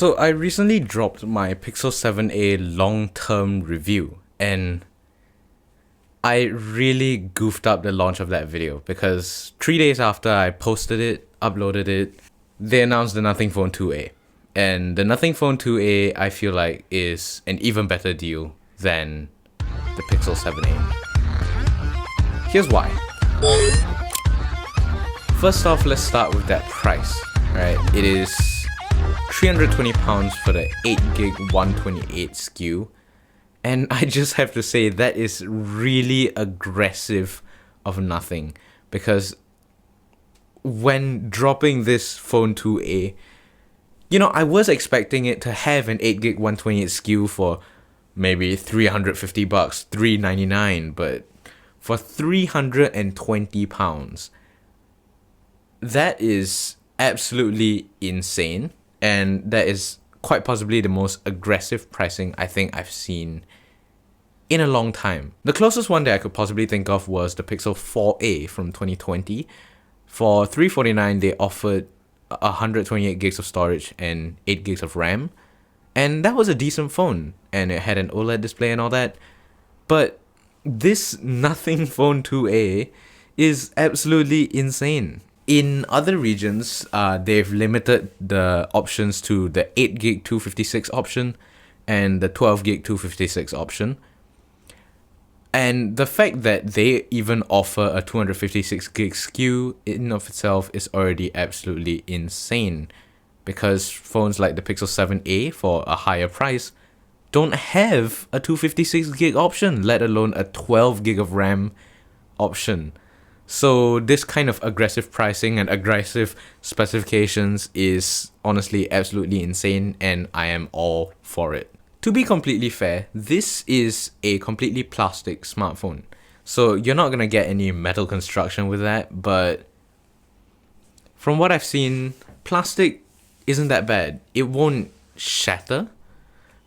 So I recently dropped my Pixel 7a long-term review, and I really goofed up the launch of that video because 3 days after I posted it, uploaded it, they announced the Nothing Phone 2a. And the Nothing Phone 2a, I feel like, is an even better deal than the Pixel 7a. Here's why. First off, let's start with that price, right? It is £320 for the 8GB 128 SKU. And I just have to say that is really aggressive of nothing, because when dropping this phone 2a, I was expecting it to have an 8GB 128 SKU for maybe $350, $399, but for £320, that is absolutely insane, and that is quite possibly the most aggressive pricing I think I've seen in a long time. The closest one that I could possibly think of was the Pixel 4a from 2020. For $349, they offered 128 gigs of storage and 8 gigs of RAM, and that was a decent phone, and it had an OLED display and all that. But this Nothing Phone 2a is absolutely insane. In other regions, they've limited the options to the 8GB 256 option and the 12GB 256 option. And the fact that they even offer a 256GB SKU in of itself is already absolutely insane, because phones like the Pixel 7a for a higher price don't have a 256GB option, let alone a 12GB of RAM option. So this kind of aggressive pricing and aggressive specifications is honestly absolutely insane, and I am all for it. To be completely fair, this is a completely plastic smartphone, so you're not gonna get any metal construction with that, but from what I've seen, plastic isn't that bad. It won't shatter,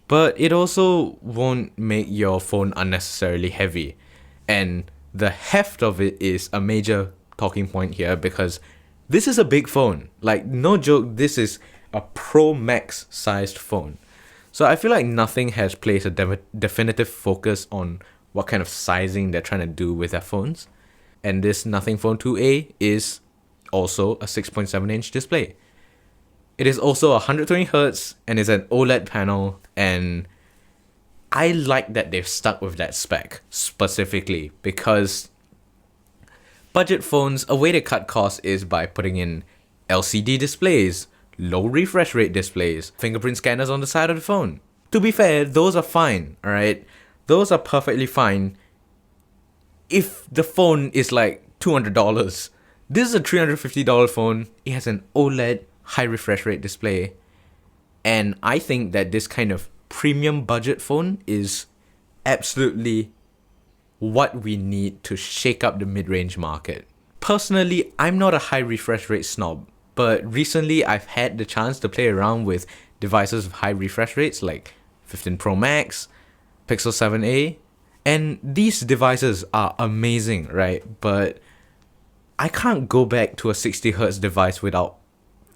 but it also won't make your phone unnecessarily heavy, and the heft of it is a major talking point here, because this is a big phone. Like, no joke, this is a Pro Max sized phone. So I feel like nothing has placed a definitive focus on what kind of sizing they're trying to do with their phones. And this Nothing Phone 2a is also a 6.7-inch display. It is also 120Hz and is an OLED panel, and I like that they've stuck with that spec specifically, because budget phones, a way to cut costs is by putting in LCD displays, low refresh rate displays, fingerprint scanners on the side of the phone. To be fair, those are fine, alright? Those are perfectly fine if the phone is like $200. This is a $350 phone. It has an OLED high refresh rate display, and I think that this kind of premium budget phone is absolutely what we need to shake up the mid-range market. Personally, I'm not a high refresh rate snob, but recently I've had the chance to play around with devices with high refresh rates like 15 Pro Max, Pixel 7a, and these devices are amazing, right? But I can't go back to a 60Hz device without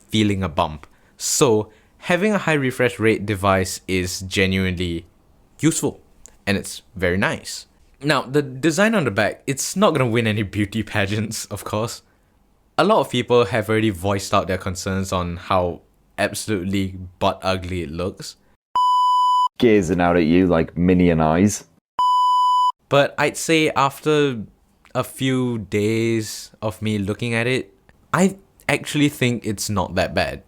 feeling a bump. So having a high refresh rate device is genuinely useful, and it's very nice. Now, the design on the back, it's not going to win any beauty pageants, of course. A lot of people have already voiced out their concerns on how absolutely butt ugly it looks. Gazing out at you like minion eyes. But I'd say after a few days of me looking at it, I actually think it's not that bad.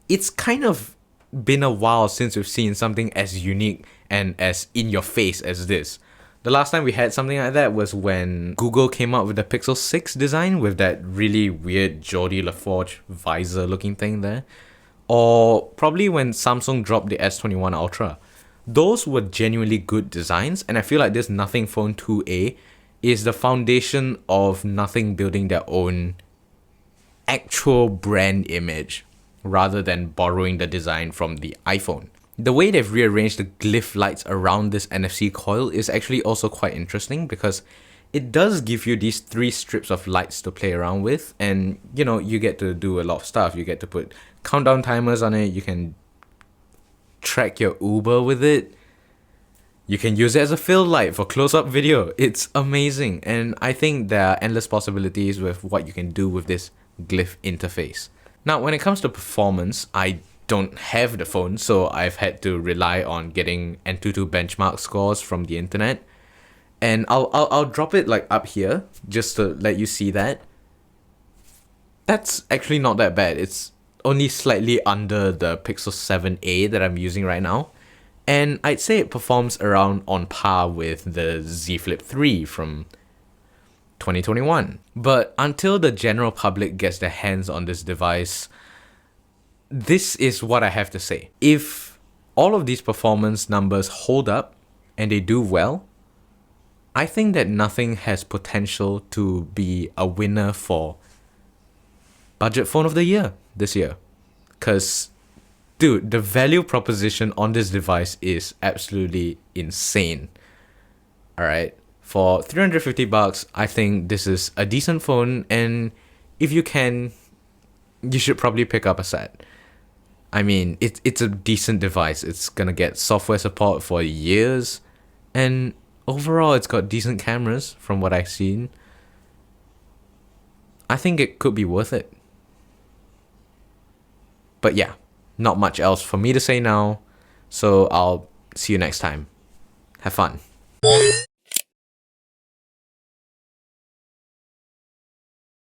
It's kind of been a while since we've seen something as unique and as in your face as this. The last time we had something like that was when Google came out with the Pixel 6 design with that really weird Geordie LaForge visor looking thing there. Or probably when Samsung dropped the S21 Ultra. Those were genuinely good designs, and I feel like this Nothing Phone 2a is the foundation of Nothing building their own actual brand image, rather than borrowing the design from the iPhone. The way they've rearranged the glyph lights around this NFC coil is actually also quite interesting, because it does give you these 3 strips of lights to play around with, and you get to do a lot of stuff. You get to put countdown timers on it, you can track your Uber with it. You can use it as a fill light for close-up video. It's amazing, and I think there are endless possibilities with what you can do with this Glyph interface. Now, when it comes to performance, I don't have the phone, so I've had to rely on getting Antutu benchmark scores from the internet. And I'll drop it like up here just to let you see that. That's actually not that bad. It's only slightly under the Pixel 7a that I'm using right now. And I'd say it performs around on par with the Z Flip 3 from 2021. But until the general public gets their hands on this device, this is what I have to say. If all of these performance numbers hold up and they do well, I think that nothing has potential to be a winner for Budget Phone of the Year this year. Because, dude, the value proposition on this device is absolutely insane. Alright, for $350, I think this is a decent phone, and if you can, you should probably pick up a set. I mean, it's a decent device. It's gonna get software support for years, and overall it's got decent cameras from what I've seen. I think it could be worth it. But yeah, not much else for me to say now, so I'll see you next time. Have fun.